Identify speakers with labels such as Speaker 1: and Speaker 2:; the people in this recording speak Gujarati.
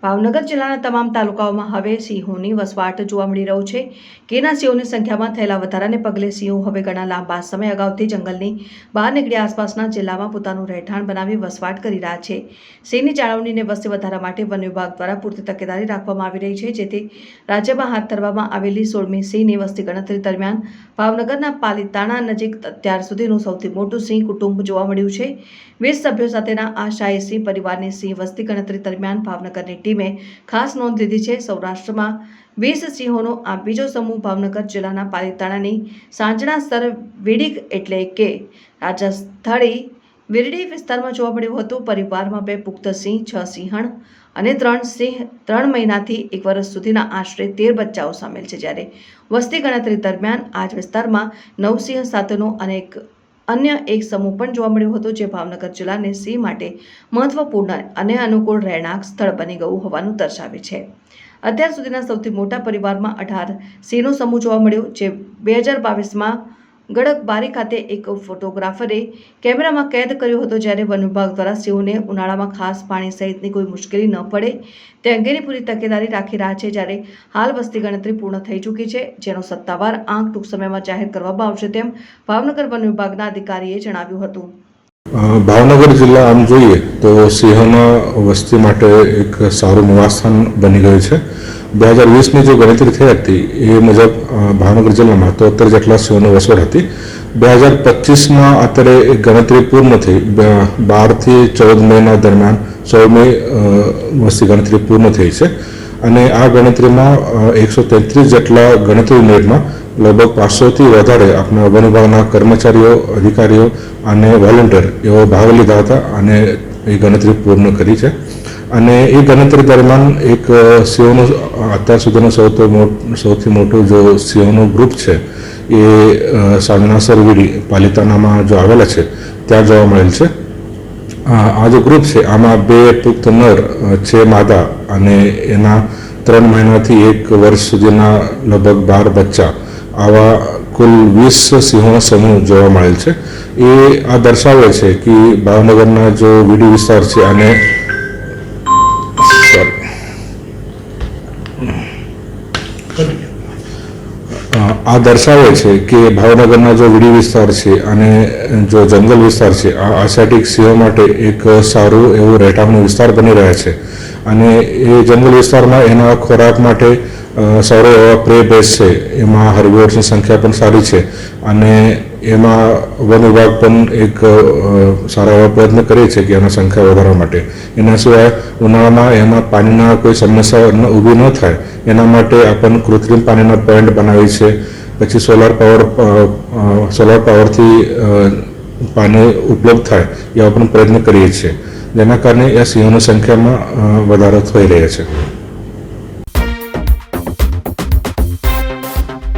Speaker 1: ભાવનગર જિલ્લાના તમામ તાલુકાઓમાં હવે સિંહોની વસવાટ જોવા મળી રહ્યો છે. કેના સિંહોની સંખ્યામાં થયેલા વધારાને પગલે સિંહો હવે ઘણા લાંબા સમય અગાઉથી જંગલની બહાર નીકળી આસપાસના જિલ્લામાં પોતાનું રહેઠાણ બનાવી વસવાટ કરી રહ્યા છે. સિંહની જાળવણી અને વસ્તી વધારા માટે વન વિભાગ દ્વારા પૂરતી તકેદારી રાખવામાં આવી રહી છે, જેથી રાજ્યમાં હાથ ધરવામાં આવેલી 16મી સિંહની વસ્તી ગણતરી દરમિયાન ભાવનગરના પાલીતાણા નજીક અત્યાર સુધીનું સૌથી મોટું સિંહ કુટુંબ જોવા મળ્યું છે. 20 સભ્યો સાથેના આ શાહી સિંહ પરિવારની સિંહ વસ્તી ગણતરી દરમિયાન ભાવનગરની ટીમે ખાસ નોંધ લીધી છે. સૌરાષ્ટ્રમાં 20 સિંહોનો આ બીજો સમૂહ ભાવનગર જિલ્લાના પાલીતાણાની સાંજણાસર વીડી એટલે કે રાજસ્થળી વીરડી વિસ્તારમાં જોવા મળ્યું હતું. પરિવારમાં 2 પુખ્ત સિંહ, 6 સિંહણ અને 3 સિંહ 3 મહિનાથી 1 વર્ષ સુધીના આશરે 13 બચ્ચાઓ સામેલ છે. જ્યારે વસ્તી ગણતરી દરમિયાન આ જ વિસ્તારમાં 9 સિંહ સાથેનો અન્ય એક સમૂહ પણ જોવા મળ્યો હતો, જે ભાવનગર જિલ્લાને સિંહ માટે મહત્વપૂર્ણ અને અનુકૂળ રહેણાંક સ્થળ બની ગયું હોવાનું દર્શાવે છે. અત્યાર સુધીના સૌથી મોટા પરિવારમાં 18 સિંહનો સમૂહ જોવા મળ્યો, જે 2022માં ગડકબારી ખાતે એક ફોટોગ્રાફરે કેમેરામાં કેદ કર્યો હતો. જ્યારે વન વિભાગ દ્વારા સિંહોને ઉનાળામાં ખાસ પાણી સહિતની કોઈ મુશ્કેલી ન પડે તે અંગેની પૂરી તકેદારી રાખી રહ્યા છે. જ્યારે હાલ વસ્તી ગણતરી પૂર્ણ થઈ ચૂકી છે, જેનો સત્તાવાર આંક ટૂંક સમયમાં જાહેર કરવામાં આવશે, તેમ ભાવનગર વન વિભાગના અધિકારીએ જણાવ્યું હતું.
Speaker 2: ભાવનગર જિલ્લા આમ જોઈએ તો સિંહોના વસ્તી માટે એક સારું નિવાસસ્થાન બની ગયું છે. 2020ની જો ગણતરી થઈ હતી એ મુજબ ભાવનગર જિલ્લામાં 73 જેટલા સિંહોની વસવાટ હતી. 2025માં અત્યારે એક ગણતરી પૂર્ણ થઈ 12 થી 14 મહિના દરમિયાન 16મી વસ્તી ગણતરી પૂર્ણ થઈ છે અને આ ગણતરીમાં 133 જેટલા ગણતરી યુનિટમાં લગભગ 500થી વધારે આપણા વન વિભાગના કર્મચારીઓ, અધિકારીઓ અને વોલેન્ટિયર એવો ભાગ લીધા હતા અને એ ગણતરી પૂર્ણ કરી છે. અને એ ગણતરી દરમિયાન એક સિંહોનું અત્યાર સુધીનું સૌથી મોટું જો સિંહોનું ગ્રુપ છે એ સાંજણાસર વીડી પાલીતાણામાં જો આવેલા છે ત્યાં જોવા મળેલ છે. આ જો ગ્રુપ છે આમાં 2 પુખ્ત નર, 6 માદા અને એના 3 મહિનાથી 1 વર્ષ સુધીના લગભગ 12 બચ્ચા, આવા કુલ 20 સિંહોનો સમૂહ જોવા મળેલ છે. એ આ દર્શાવે છે કે ભાવનગરના જો વીડી વિસ્તાર છે અને આ દર્શાવે છે કે ભાવનગરના જો વીડી વિસ્તાર છે અને જો જંગલ વિસ્તાર છે આ આસિયાટિક સિંહો માટે એક સારું એવું રહેઠાણનો વિસ્તાર બની રહ્યા છે. અને એ જંગલ વિસ્તારમાં એના ખોરાક માટે સારો એવા પ્રે બેઝ છે, એમાં હર્બિવોર્સની સંખ્યા પણ સારી છે અને એમાં વન વિભાગ પણ એક સારા એવા પ્રયત્ન કરે છે કે એના સંખ્યા વધારવા માટે. એના સિવાય ઉનાળામાં એમાં પાણીના કોઈ સમસ્યા ઊભી ન થાય એના માટે આપણને કૃત્રિમ પાણીના પોઈન્ટ બનાવી છે. પછી સોલાર પાવરથી પાણી ઉપલબ્ધ થાય એવા પણ પ્રયત્ન કરીએ છીએ, જેના કારણે એ સિંહોની સંખ્યામાં વધારો થઈ રહ્યો છે.